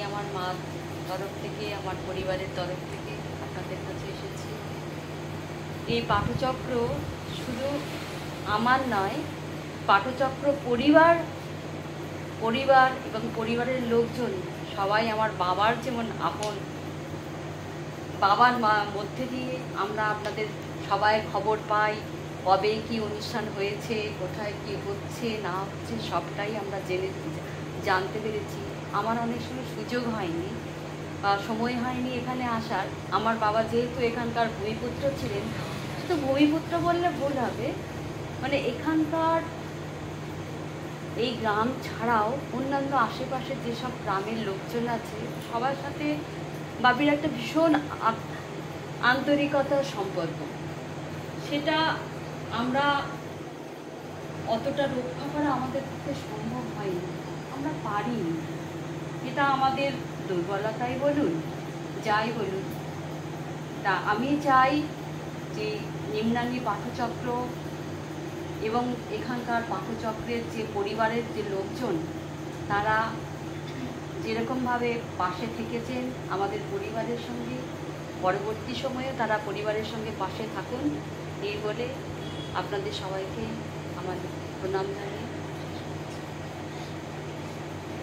আমার মার তরফ থেকে, আমার পরিবারের তরফ থেকে আপনাদের কাছে এসেছি। এই পাঠচক্র শুধু আমার নয়, পাঠচক্র পরিবার পরিবার এবং পরিবারের লোকজন সবাই আমার বাবার যেমন আপন, বাবার মধ্যে দিয়ে আমরা আপনাদের সবাই খবর পাই, কবে কি অনুষ্ঠান হয়েছে, কোথায় কি হচ্ছে না হচ্ছে সবটাই আমরা জানতে পেরেছি। আমার অনেক সময় সুযোগ হয়নি বা সময় হয়নি এখানে আসার। আমার বাবা যেহেতু এখানকার ভূমিপুত্র ছিলেন, শুধু ভূমিপুত্র বললে ভুল হবে, মানে এখানকার এই গ্রাম ছাড়াও অন্যান্য আশেপাশের যেসব গ্রামের লোকজন আছে সবার সাথে বাবির একটা ভীষণ আন্তরিকতার সম্পর্ক, সেটা আমরা অতটা রক্ষা করা আমাদের পক্ষে সম্ভব হয়নি, আমরা পারিনি। এটা আমাদের দুর্বলতাই বলুন, যাই বলুন। তা আমি চাই যে নিম্নাঙ্গী পাঠচক্র এবং এখানকার পাঠচক্রের যে পরিবারের যে লোকজন, তারা যেরকমভাবে পাশে থেকেছেন আমাদের পরিবারের সঙ্গে, পরবর্তী সময়ে তারা পরিবারের সঙ্গে পাশে থাকুন এই বলে আপনাদের সবাইকে আমার প্রণাম জানিয়ে